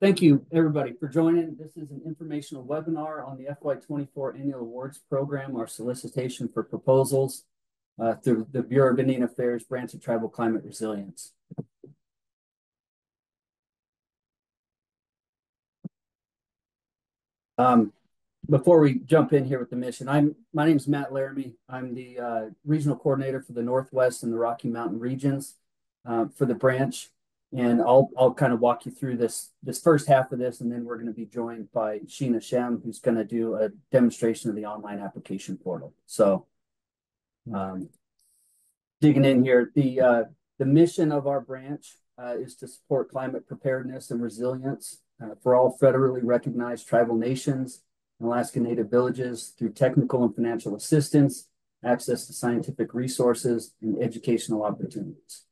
Thank you, everybody, for joining. This is an informational webinar on the FY24 Annual Awards Program, our solicitation for proposals through the Bureau of Indian Affairs Branch of Tribal Climate Resilience. Before we jump in here with the mission, my name is Matt Laramie. I'm the regional coordinator for the Northwest and the Rocky Mountain regions for the branch. And I'll kind of walk you through this first half of this, and then we're going to be joined by Sheena Shem, who's going to do a demonstration of the online application portal. So digging in here, the mission of our branch is to support climate preparedness and resilience for all federally recognized tribal nations and Alaska Native villages through technical and financial assistance, access to scientific resources, and educational opportunities.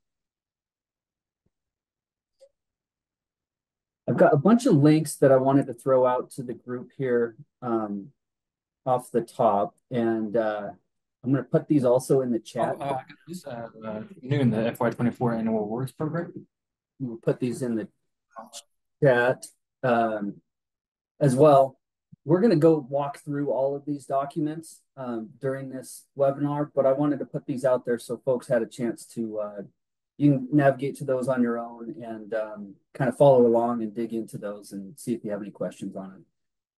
I've got a bunch of links that I wanted to throw out to the group here off the top, and I'm going to put these also in the chat. New in the FY24 Annual Awards Program. We'll put these in the chat as well. We're going to go walk through all of these documents during this webinar, but I wanted to put these out there so folks had a chance to you can navigate to those on your own and kind of follow along and dig into those and see if you have any questions on it.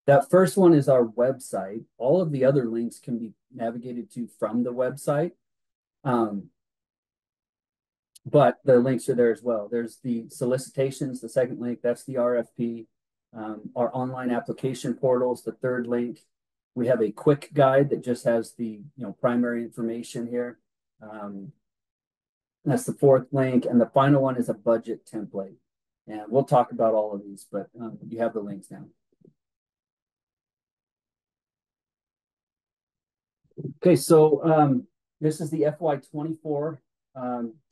That first one is our website. All of the other links can be navigated to from the website, but the links are there as well. There's the solicitations, the second link, that's the RFP. Our online application portals, the third link. We have a quick guide that just has the primary information here. That's the fourth link, and the final one is a budget template. And we'll talk about all of these, but you have the links now. Okay, so this is the FY24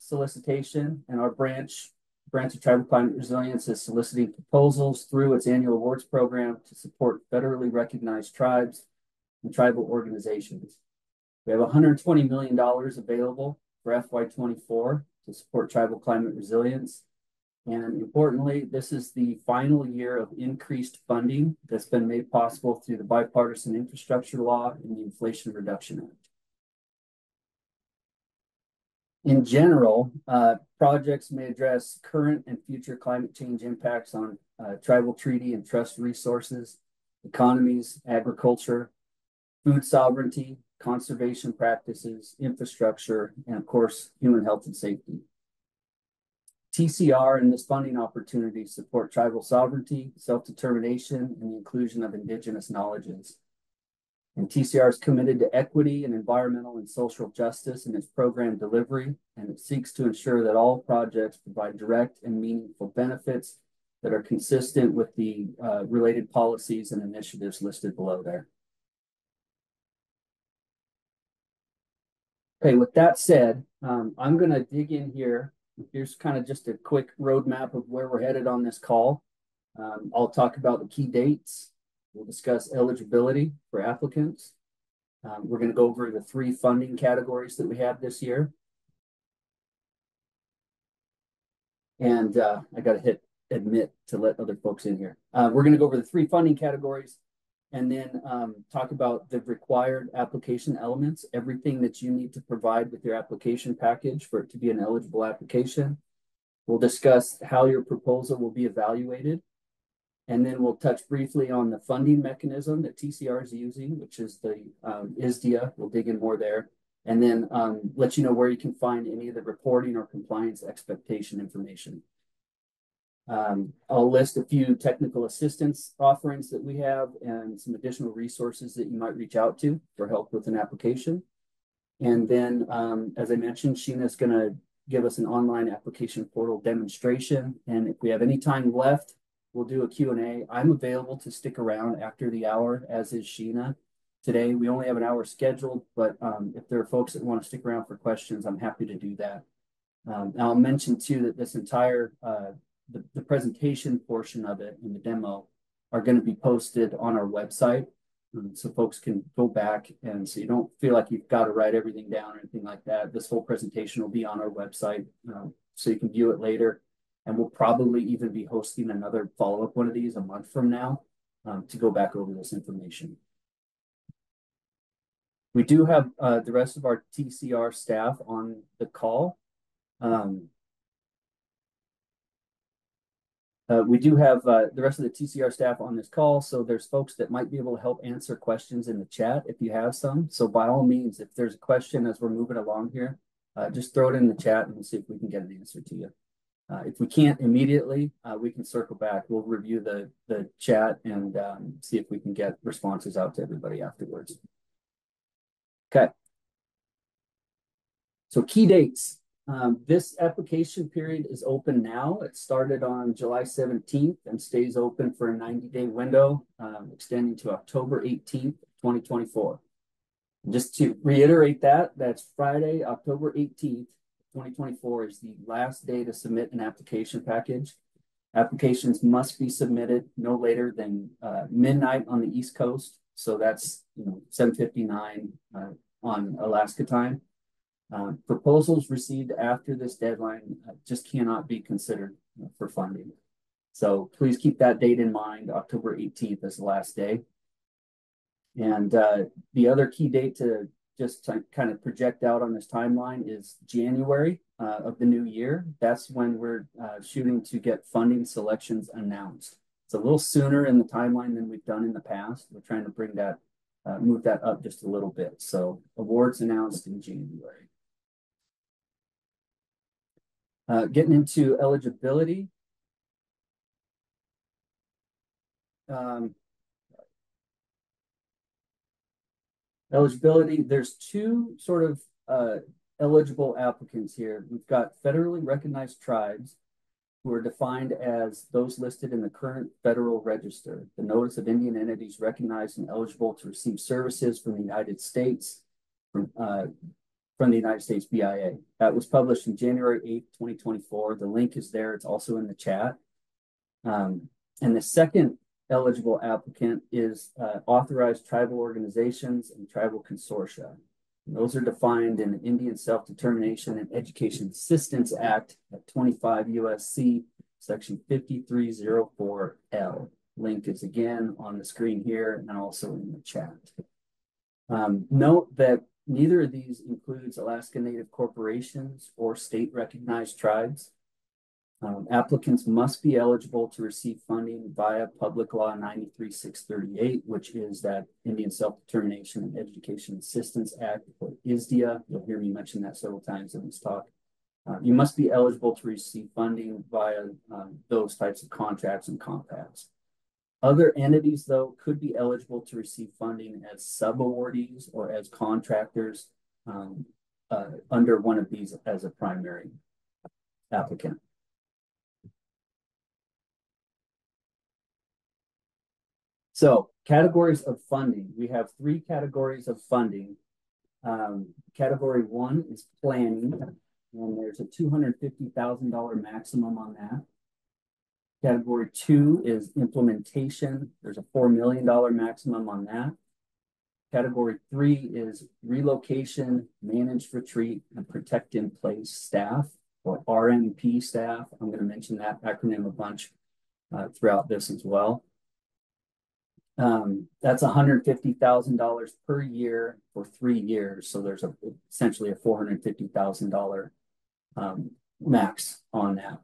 solicitation, and our branch of Tribal Climate Resilience is soliciting proposals through its annual awards program to support federally recognized tribes and tribal organizations. We have $120 million available for FY24 to support tribal climate resilience. And importantly, this is the final year of increased funding that's been made possible through the Bipartisan Infrastructure Law and the Inflation Reduction Act. In general, projects may address current and future climate change impacts on tribal treaty and trust resources, economies, agriculture, food sovereignty, conservation practices, infrastructure, and of course, human health and safety. TCR and this funding opportunity support tribal sovereignty, self-determination, and the inclusion of indigenous knowledges. And TCR is committed to equity and environmental and social justice in its program delivery, and it seeks to ensure that all projects provide direct and meaningful benefits that are consistent with the related policies and initiatives listed below there. Okay, with that said, I'm going to dig in here. Here's kind of just a quick roadmap of where we're headed on this call. I'll talk about the key dates. We'll discuss eligibility for applicants. We're going to go over the 3 funding categories that we have this year. And I got to hit admit to let other folks in here. We're going to go over the 3 funding categories, and then talk about the required application elements, everything that you need to provide with your application package for it to be an eligible application. We'll discuss how your proposal will be evaluated. And then we'll touch briefly on the funding mechanism that TCR is using, which is the ISDIA. We'll dig in more there. And then let you know where you can find any of the reporting or compliance expectation information. I'll list a few technical assistance offerings that we have and some additional resources that you might reach out to for help with an application. And then, as I mentioned, Sheena's going to give us an online application portal demonstration. And if we have any time left, we'll do a Q&A. I'm available to stick around after the hour, as is Sheena. Today, we only have an hour scheduled, but if there are folks that want to stick around for questions, I'm happy to do that. I'll mention, too, that this entire the presentation portion of it and the demo are going to be posted on our website, so folks can go back, and so you don't feel like you've got to write everything down or anything like that. This whole presentation will be on our website, so you can view it later. And we'll probably even be hosting another follow-up one of these a month from now to go back over this information. We do have the rest of our TCR staff on the call. We do have the rest of the TCR staff on this call, so there's folks that might be able to help answer questions in the chat if you have some. So by all means, if there's a question as we're moving along here, just throw it in the chat and we'll see if we can get an answer to you. If we can't immediately, we can circle back. We'll review the chat and see if we can get responses out to everybody afterwards. Okay. So key dates. This application period is open now. It started on July 17th and stays open for a 90-day window, extending to October 18th, 2024. Just to reiterate that, that's Friday, October 18th, 2024 is the last day to submit an application package. Applications must be submitted no later than midnight on the East Coast. So that's 7:59 on Alaska time. Proposals received after this deadline just cannot be considered for funding. So please keep that date in mind. October 18th is the last day. And the other key date to just to kind of project out on this timeline is January of the new year. That's when we're shooting to get funding selections announced. It's a little sooner in the timeline than we've done in the past. We're trying to bring that, move that up just a little bit. So awards announced in January. Getting into eligibility. Eligibility, there's two sort of eligible applicants here. We've got federally recognized tribes who are defined as those listed in the current federal register. The Notice of Indian Entities recognized and eligible to receive services from the United States, from the United States BIA. That was published in January 8th, 2024. The link is there. It's also in the chat. And the second eligible applicant is authorized tribal organizations and tribal consortia. And those are defined in the Indian Self-Determination and Education Assistance Act at 25 USC section 5304L. Link is again on the screen here and also in the chat. Note that neither of these includes Alaska Native corporations or state recognized tribes. Applicants must be eligible to receive funding via Public Law 93638, which is that Indian Self-Determination and Education Assistance Act, or ISDEA. You'll hear me mention that several times in this talk. You must be eligible to receive funding via those types of contracts and compacts. Other entities, though, could be eligible to receive funding as sub-awardees or as contractors under one of these as a primary applicant. So categories of funding. We have three categories of funding. Category one is planning, and there's a $250,000 maximum on that. Category two is implementation. There's a $4 million maximum on that. Category three is relocation, managed retreat, and protect in place staff, or RMP staff. I'm going to mention that acronym a bunch throughout this as well. That's $150,000 per year for 3 years. So there's essentially a $450,000 max on that.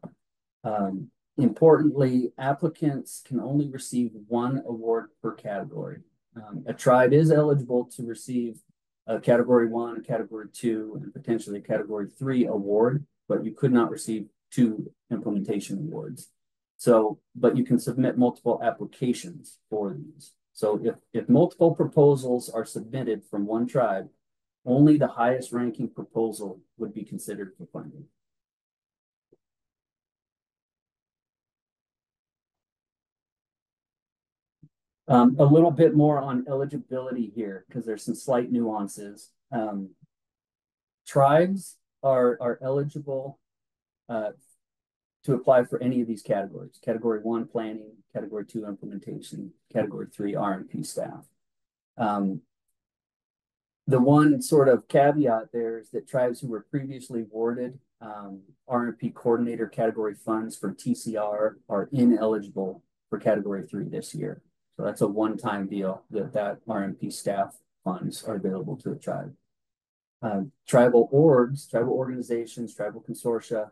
Importantly, applicants can only receive one award per category. A tribe is eligible to receive a category 1, a category 2, and potentially a category 3 award, but you could not receive 2 implementation awards. So, but you can submit multiple applications for these. So if multiple proposals are submitted from one tribe, only the highest ranking proposal would be considered for funding. A little bit more on eligibility here, because there's some slight nuances. Tribes are eligible to apply for any of these categories. Category 1, planning. Category 2, implementation. Category 3, RMP staff. The one sort of caveat there is that tribes who were previously awarded RMP coordinator category funds for TCR are ineligible for category 3 this year. So that's a one-time deal that RMP staff funds are available to the tribe. Tribal orgs, tribal organizations, tribal consortia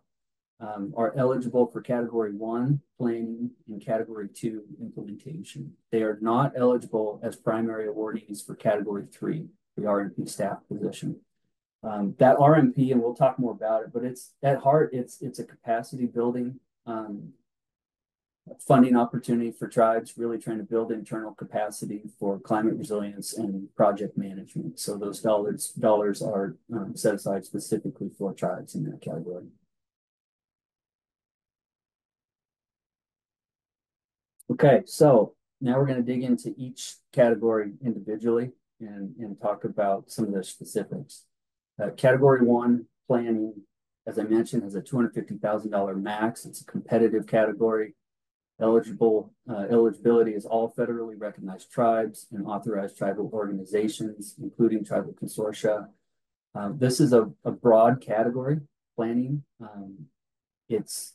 are eligible for category 1 planning and category 2 implementation. They are not eligible as primary awardees for category 3, the RMP staff position. That RMP, and we'll talk more about it, but it's at heart, it's a capacity building funding opportunity for tribes, really trying to build internal capacity for climate resilience and project management. So those dollars are set aside specifically for tribes in that category. Okay, so now we're going to dig into each category individually and talk about some of the specifics. Category 1, planning, as I mentioned, has a $250,000 max. It's a competitive category. Eligibility is all federally recognized tribes and authorized tribal organizations, including tribal consortia. This is a broad category, planning. It's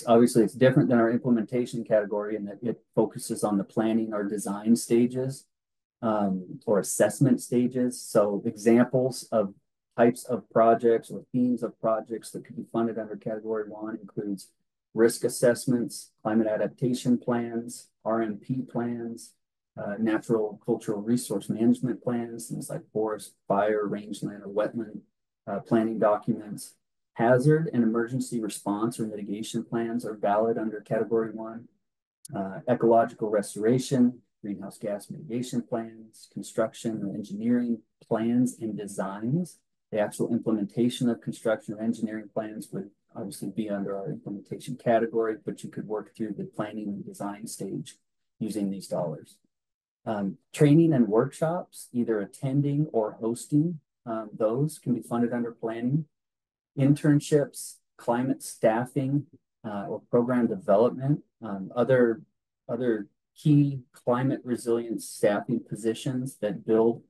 obviously it's different than our implementation category in that it focuses on the planning or design stages or assessment stages. So examples of types of projects or themes of projects that could be funded under category 1 includes risk assessments, climate adaptation plans, RMP plans, natural cultural resource management plans, things like forest, fire, rangeland, or wetland planning documents. Hazard and emergency response or mitigation plans are valid under category 1. Ecological restoration, greenhouse gas mitigation plans, construction or engineering plans and designs. The actual implementation of construction or engineering plans would obviously be under our implementation category, but you could work through the planning and design stage using these dollars. Training and workshops, either attending or hosting, those can be funded under planning. Internships, climate staffing, or program development, other key climate resilience staffing positions that build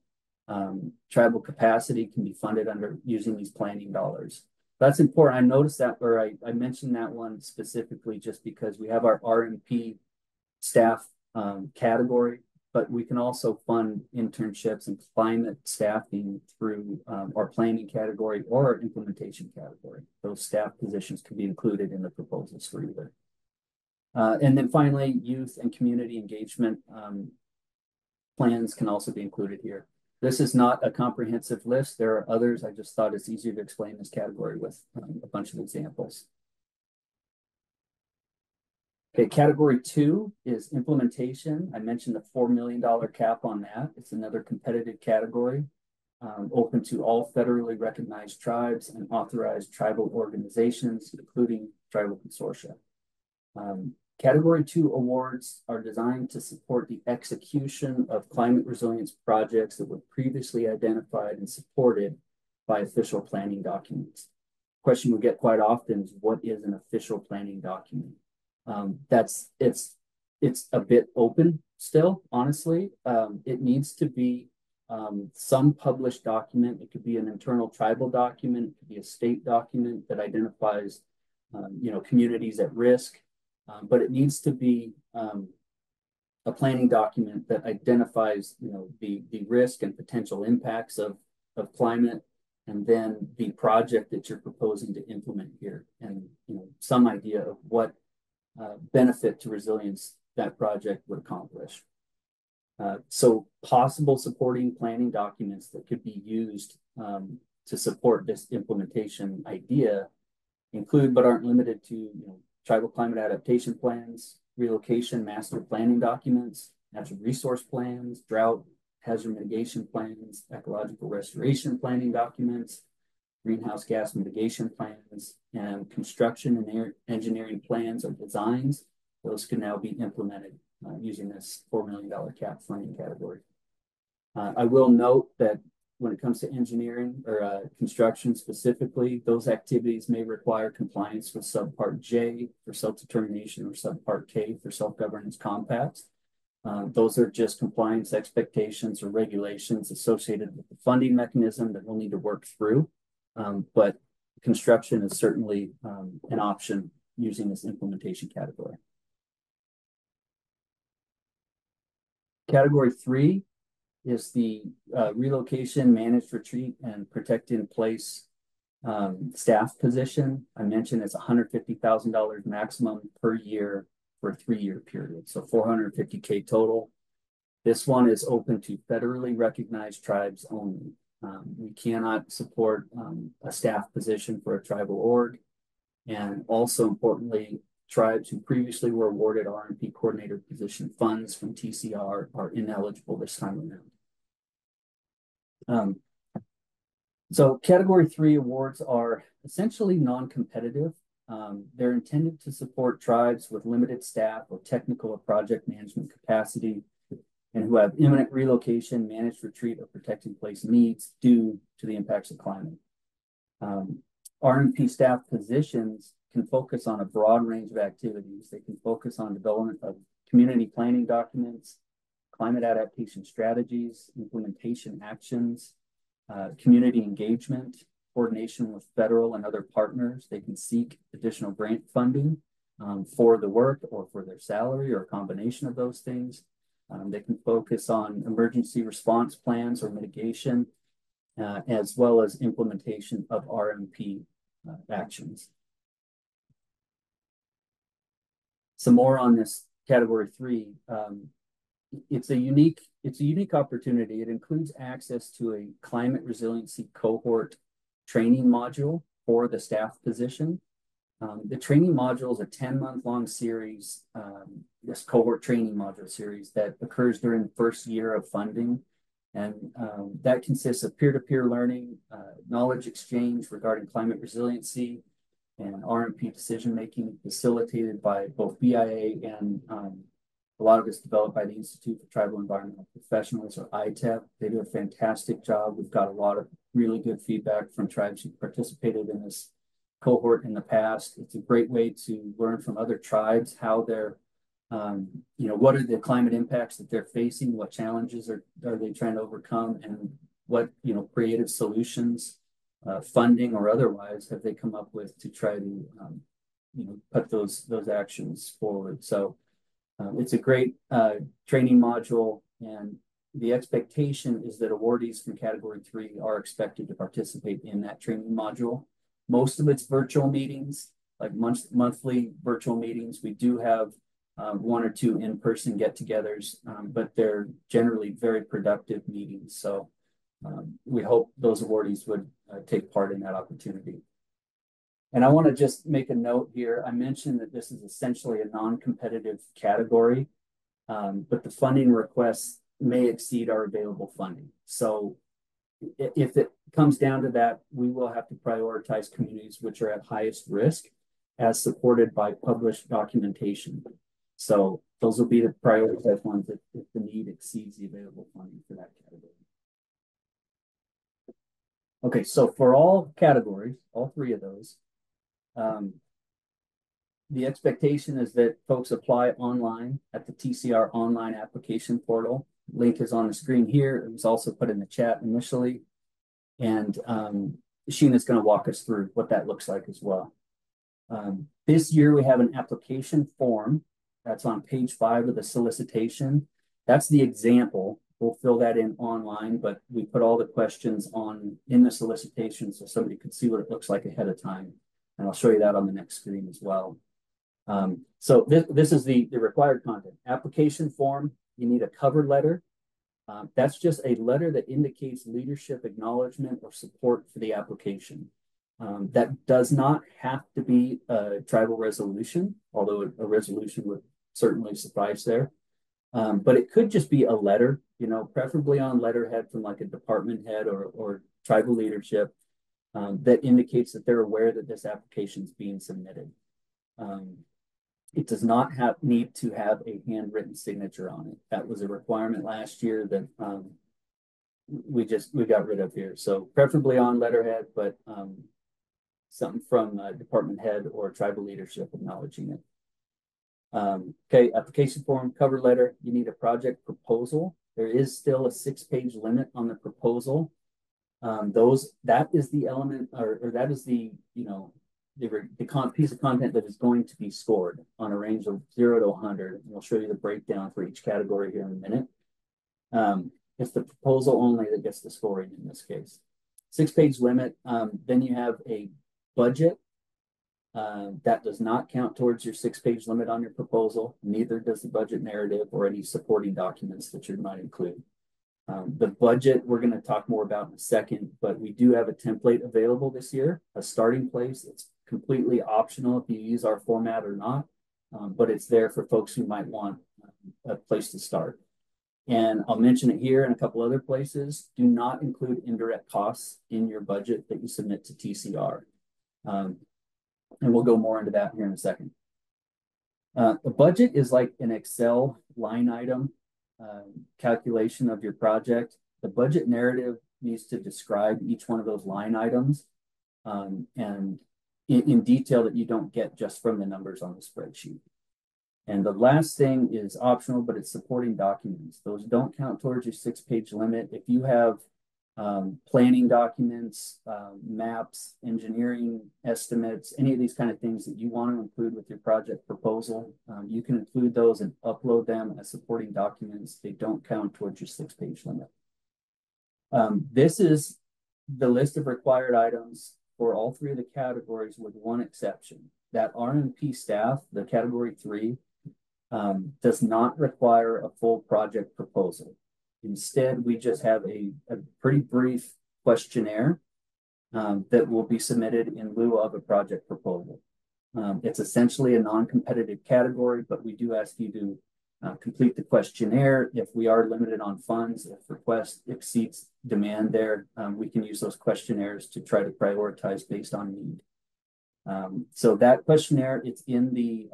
tribal capacity can be funded under using these planning dollars. That's important. I noticed that, or I mentioned that one specifically just because we have our RMP staff category, but we can also fund internships and climate staffing through our planning category or our implementation category. Those staff positions can be included in the proposals for either. And then finally, youth and community engagement plans can also be included here. This is not a comprehensive list. There are others. I just thought it's easier to explain this category with a bunch of examples. Okay, category 2 is implementation. I mentioned the $4 million cap on that. It's another competitive category, open to all federally recognized tribes and authorized tribal organizations, including tribal consortia. Category 2 awards are designed to support the execution of climate resilience projects that were previously identified and supported by official planning documents. The question we get quite often is, what is an official planning document? It's a bit open still, honestly. It needs to be some published document. It could be an internal tribal document. It could be a state document that identifies, communities at risk. But it needs to be a planning document that identifies, the risk and potential impacts of climate, and then the project that you're proposing to implement here, and some idea of what benefit to resilience that project would accomplish. So possible supporting planning documents that could be used to support this implementation idea include, but aren't limited to, tribal climate adaptation plans, relocation master planning documents, natural resource plans, drought, hazard mitigation plans, ecological restoration planning documents, greenhouse gas mitigation plans, and construction and engineering plans or designs. Those can now be implemented using this $4 million cap funding category. I will note that when it comes to engineering or construction specifically, those activities may require compliance with subpart J for self-determination or subpart K for self-governance compacts. Those are just compliance expectations or regulations associated with the funding mechanism that we'll need to work through. But construction is certainly an option using this implementation category. Category 3 is the relocation, managed retreat, and protect in place staff position. I mentioned it's $150,000 maximum per year for a 3-year period. So $450K total. This one is open to federally recognized tribes only. We cannot support a staff position for a tribal org. And also importantly, tribes who previously were awarded R&P coordinator position funds from TCR are ineligible this time around. So category 3 awards are essentially non-competitive. They're intended to support tribes with limited staff or technical or project management capacity and who have imminent relocation, managed retreat, or protecting place needs due to the impacts of climate. R&P staff positions can focus on a broad range of activities. They can focus on development of community planning documents, climate adaptation strategies, implementation actions, community engagement, coordination with federal and other partners. They can seek additional grant funding for the work or for their salary or a combination of those things. They can focus on emergency response plans or mitigation, as well as implementation of RMP actions. Some more on this category 3. It's a unique opportunity. It includes access to a climate resiliency cohort training module for the staff position. The training module is a 10-month-long series, this cohort training module series that occurs during the first year of funding. And that consists of peer-to-peer learning, knowledge exchange regarding climate resiliency, and RMP decision-making facilitated by both BIA and a lot of it's developed by the Institute for Tribal Environmental Professionals, or ITEP. They do a fantastic job. We've got a lot of really good feedback from tribes who participated in this cohort in the past. It's a great way to learn from other tribes how they're, what are the climate impacts that they're facing, what challenges are they trying to overcome, and what, creative solutions, funding or otherwise, have they come up with to try to, put those actions forward. So it's a great training module, and the expectation is that awardees from category 3 are expected to participate in that training module. Most of it's virtual meetings, like monthly virtual meetings. We do have 1 or 2 in-person get-togethers, but they're generally very productive meetings. So we hope those awardees would take part in that opportunity. And I want to just make a note here. I mentioned that this is essentially a non-competitive category, but the funding requests may exceed our available funding. So if it comes down to that, we will have to prioritize communities which are at highest risk as supported by published documentation. So those will be the prioritized ones if the need exceeds the available funding for that category. Okay, so for all categories, all 3 of those, the expectation is that folks apply online at the TCR online application portal. Link is on the screen here. It was also put in the chat initially. And Sheena's going to walk us through what that looks like as well. This year, we have an application form that's on page 5 of the solicitation. That's the example. We'll fill that in online, but we put all the questions in the solicitation so somebody could see what it looks like ahead of time. And I'll show you that on the next screen as well. So this is the required content. Application form, you need a cover letter. That's just a letter that indicates leadership acknowledgement or support for the application. That does not have to be a tribal resolution, although a resolution would certainly suffice there. But it could just be a letter, preferably on letterhead from like a department head or tribal leadership that indicates that they're aware that this application is being submitted. It does not need to have a handwritten signature on it. That was a requirement last year that we got rid of here. So preferably on letterhead, but something from a department head or tribal leadership acknowledging it. Okay, application form, cover letter. You need a project proposal. There is still a 6-page limit on the proposal. That is the element, or that is the, the piece of content that is going to be scored on a range of 0 to 100. And we'll show you the breakdown for each category here in a minute. It's the proposal only that gets the scoring in this case. 6-page limit. Then you have a budget. That does not count towards your 6-page limit on your proposal. Neither does the budget narrative or any supporting documents that you might include. The budget we're going to talk more about in a second, but we do have a template available this year, a starting place. It's completely optional if you use our format or not, but it's there for folks who might want a place to start. And I'll mention it here and a couple other places. Do not include indirect costs in your budget that you submit to TCR. And we'll go more into that here in a second. The budget is like an Excel line item calculation of your project. The budget narrative needs to describe each one of those line items and in detail that you don't get just from the numbers on the spreadsheet. And the last thing is optional, but it's supporting documents. Those don't count towards your 6-page limit. If you have planning documents, maps, engineering estimates, any of these kind of things that you want to include with your project proposal, you can include those and upload them as supporting documents. They don't count towards your 6-page limit. This is the list of required items for all 3 of the categories with one exception. That R&P staff, the category 3, does not require a full project proposal. Instead, we just have a pretty brief questionnaire that will be submitted in lieu of a project proposal. It's essentially a non-competitive category, but we do ask you to complete the questionnaire. If we are limited on funds, if request exceeds demand there, we can use those questionnaires to try to prioritize based on need. So that questionnaire, it's in the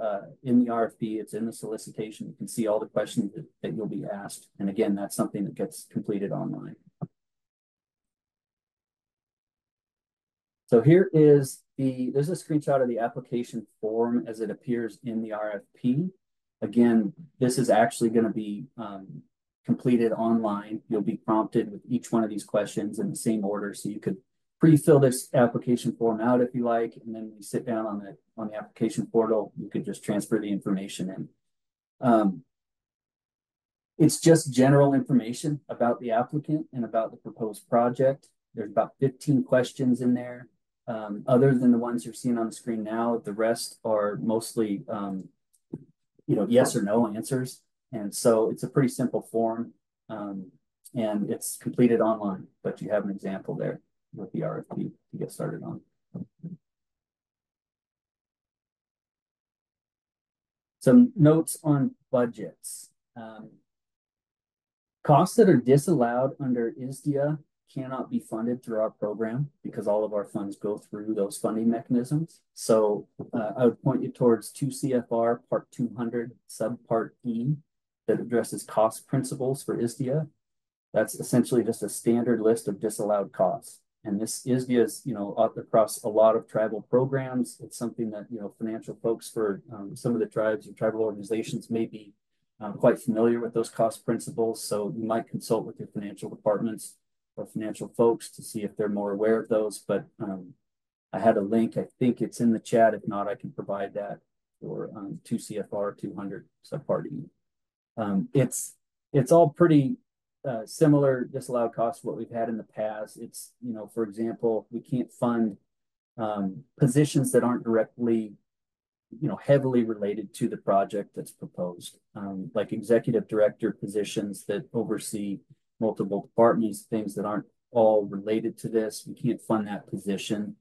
RFP, it's in the solicitation. You can see all the questions that you'll be asked. And again, that's something that gets completed online. So here is there's a screenshot of the application form as it appears in the RFP. Again, this is actually going to be completed online. You'll be prompted with each one of these questions in the same order. So you could pre-fill this application form out if you like, and then when you sit down on the application portal, you could just transfer the information in. It's just general information about the applicant and about the proposed project. There's about 15 questions in there. Other than the ones you're seeing on the screen now, the rest are mostly yes or no answers. And so it's a pretty simple form, and it's completed online, but you have an example there with the RFP to get started on. Some notes on budgets. Costs that are disallowed under ISDIA cannot be funded through our program because all of our funds go through those funding mechanisms. So I would point you towards 2 CFR Part 200 Subpart E that addresses cost principles for ISDIA. That's essentially just a standard list of disallowed costs. And this ISDIA is, across a lot of tribal programs. It's something that, financial folks for some of the tribes or tribal organizations may be quite familiar with those cost principles. So you might consult with your financial departments or financial folks to see if they're more aware of those. But I had a link. I think it's in the chat. If not, I can provide that for 2 CFR 200 Subpart E. It's all pretty similar disallowed costs what we've had in the past. It's, for example, we can't fund positions that aren't directly, heavily related to the project that's proposed, like executive director positions that oversee multiple departments, things that aren't all related to this. We can't fund that position,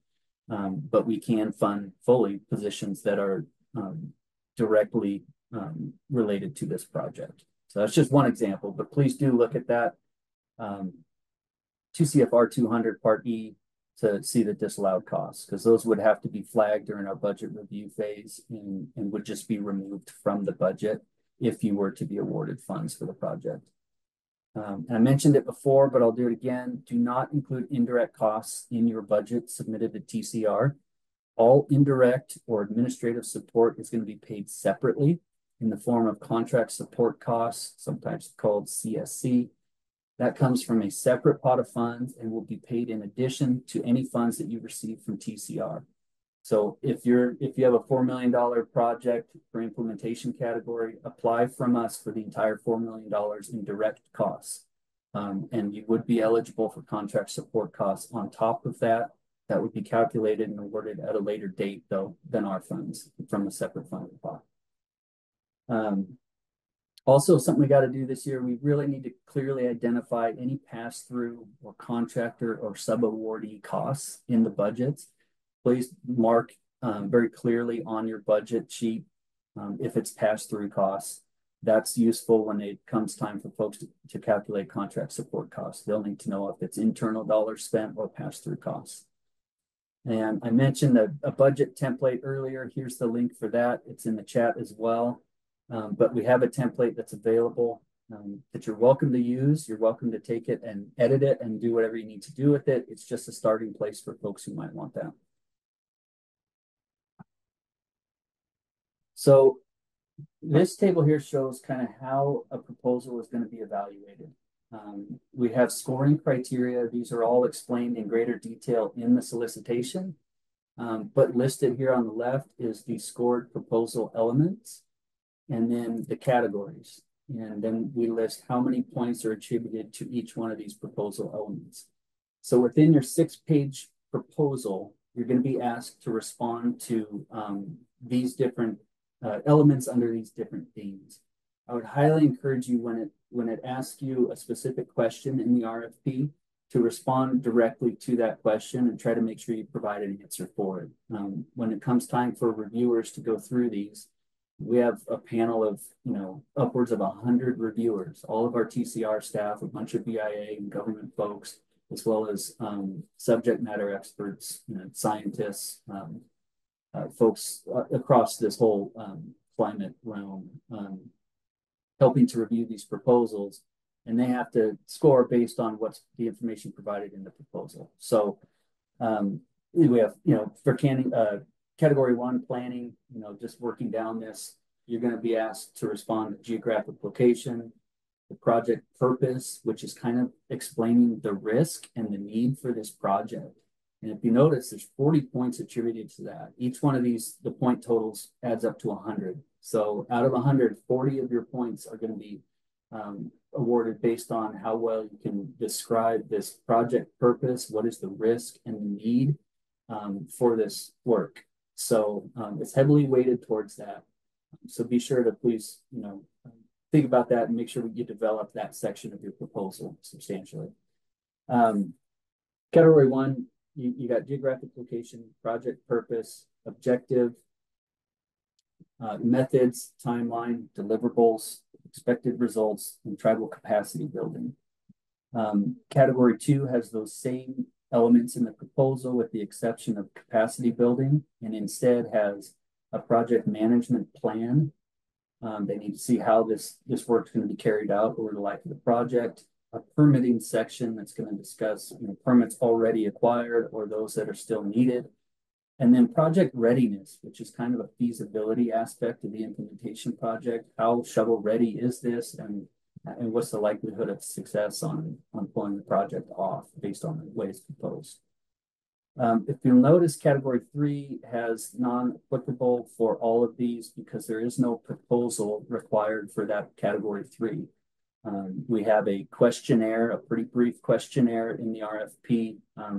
but we can fund fully positions that are directly related to this project. So that's just one example, but please do look at that 2 CFR 200 Part E to see the disallowed costs, because those would have to be flagged during our budget review phase and would just be removed from the budget if you were to be awarded funds for the project. And I mentioned it before, but I'll do it again. Do not include indirect costs in your budget submitted to TCR. All indirect or administrative support is going to be paid separately in the form of contract support costs, sometimes called CSC. That comes from a separate pot of funds and will be paid in addition to any funds that you receive from TCR. So if you have a $4 million project for implementation category, apply from us for the entire $4 million in direct costs. And you would be eligible for contract support costs on top of that. That would be calculated and awarded at a later date, though, than our funds from a separate funding pot. Also, something we got to do this year, we really need to clearly identify any pass-through or contractor or sub-awardee costs in the budgets. Please mark very clearly on your budget sheet if it's pass-through costs. That's useful when it comes time for folks to calculate contract support costs. They'll need to know if it's internal dollars spent or pass-through costs. And I mentioned a budget template earlier. Here's the link for that. It's in the chat as well. But we have a template that's available that you're welcome to use. You're welcome to take it and edit it and do whatever you need to do with it. It's just a starting place for folks who might want that. So this table here shows kind of how a proposal is going to be evaluated. We have scoring criteria. These are all explained in greater detail in the solicitation. But listed here on the left is the scored proposal elements and then the categories. And then we list how many points are attributed to each one of these proposal elements. So within your 6-page proposal, you're going to be asked to respond to these different elements under these different themes. I would highly encourage you when it asks you a specific question in the RFP to respond directly to that question and try to make sure you provide an answer for it. When it comes time for reviewers to go through these, we have a panel of, upwards of 100 reviewers, all of our TCR staff, a bunch of BIA and government folks, as well as subject matter experts, scientists, folks across this whole climate realm, helping to review these proposals, and they have to score based on what's the information provided in the proposal. So we have, for category 1 planning, just working down this, you're going to be asked to respond to geographic location, the project purpose, which is kind of explaining the risk and the need for this project. And if you notice, there's 40 points attributed to that. Each one of these, the point totals adds up to 100. So out of 100, 40 of your points are going to be awarded based on how well you can describe this project purpose, what is the risk and the need for this work. So it's heavily weighted towards that. So be sure to please, think about that and make sure you develop that section of your proposal substantially. Category 1, you got geographic location, project purpose, objective, methods, timeline, deliverables, expected results, and tribal capacity building. Category 2 has those same elements in the proposal with the exception of capacity building, and instead has a project management plan. They need to see how this work is going to be carried out over the life of the project, a permitting section that's going to discuss permits already acquired or those that are still needed, and then project readiness, which is kind of a feasibility aspect of the implementation project. How shovel ready is this, and what's the likelihood of success on pulling the project off based on the way it's proposed. If you'll notice, category 3 has non-applicable for all of these because there is no proposal required for that category 3. We have a questionnaire, a pretty brief questionnaire in the RFP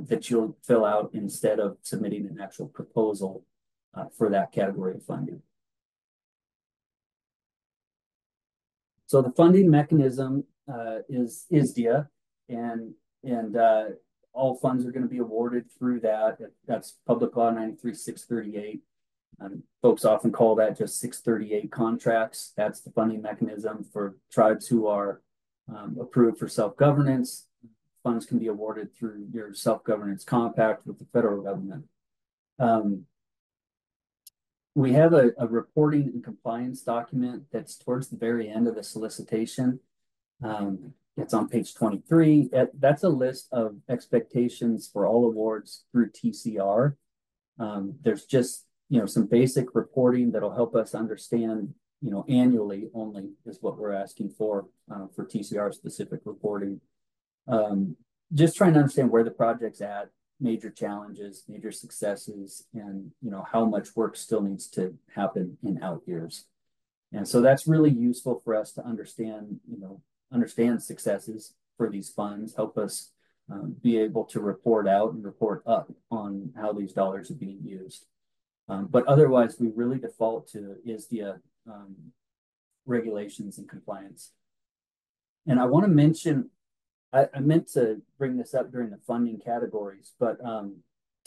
that you'll fill out instead of submitting an actual proposal for that category of funding. So the funding mechanism is ISDIA, and all funds are going to be awarded through that. That's Public Law 93-638. Folks often call that just 638 contracts. That's the funding mechanism for tribes who are approved for self-governance. Funds can be awarded through your self-governance compact with the federal government. We have a reporting and compliance document that's towards the very end of the solicitation. It's on page 23. That's a list of expectations for all awards through TCR. There's just some basic reporting that'll help us understand, annually only is what we're asking for TCR specific reporting. Just trying to understand where the project's at, major challenges, major successes, and how much work still needs to happen in out years. And so that's really useful for us to understand successes for these funds, help us be able to report out and report up on how these dollars are being used. But otherwise, we really default to ISDIA regulations and compliance. And I want to mention, I meant to bring this up during the funding categories, but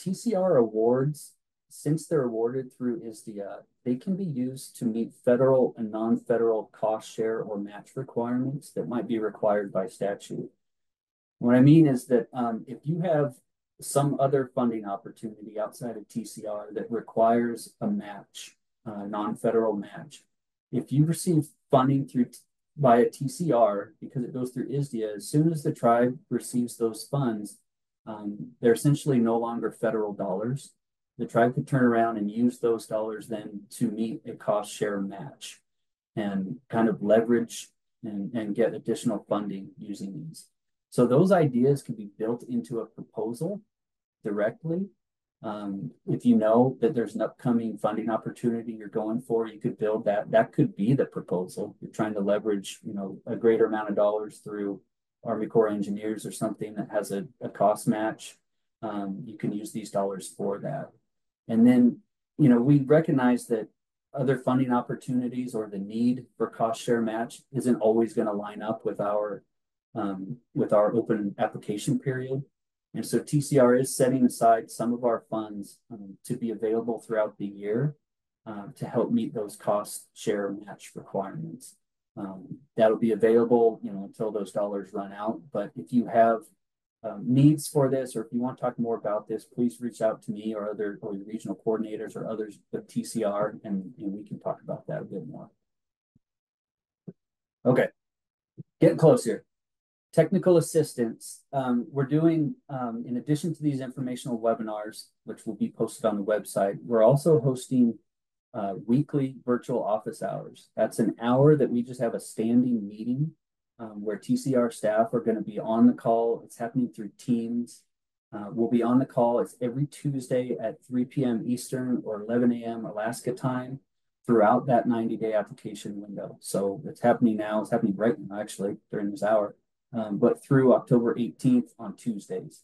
TCR awards, since they're awarded through ISDIA, they can be used to meet federal and non-federal cost share or match requirements that might be required by statute. What I mean is that if you have some other funding opportunity outside of TCR that requires a match, non-federal match, if you receive funding through by a TCR, because it goes through ISDIA, as soon as the tribe receives those funds, they're essentially no longer federal dollars. The tribe could turn around and use those dollars then to meet a cost share match and kind of leverage and get additional funding using these. So those ideas can be built into a proposal directly. If you know that there's an upcoming funding opportunity you're going for, you could build that. That could be the proposal. You're trying to leverage, a greater amount of dollars through Army Corps engineers or something that has a cost match. You can use these dollars for that. And then, we recognize that other funding opportunities or the need for cost share match isn't always going to line up with our open application period. And so TCR is setting aside some of our funds to be available throughout the year to help meet those cost share match requirements. That'll be available, until those dollars run out. But if you have needs for this, or if you want to talk more about this, please reach out to me or the regional coordinators or others with TCR, and we can talk about that a bit more. Okay, getting close here. Technical assistance. We're doing, in addition to these informational webinars, which will be posted on the website, we're also hosting weekly virtual office hours. That's an hour that we just have a standing meeting where TCR staff are going to be on the call. It's happening through Teams. We'll be on the call. It's every Tuesday at 3 p.m. Eastern or 11 a.m. Alaska time throughout that 90-day application window. So it's happening now. It's happening right now, actually, during this hour. But through October 18th on Tuesdays.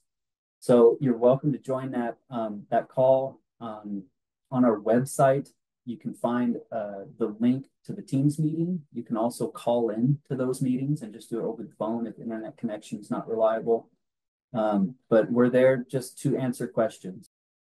So you're welcome to join that call on our website. You can find the link to the Teams meeting. You can also call in to those meetings and just do it over the phone if the internet connection is not reliable. But we're there just to answer questions.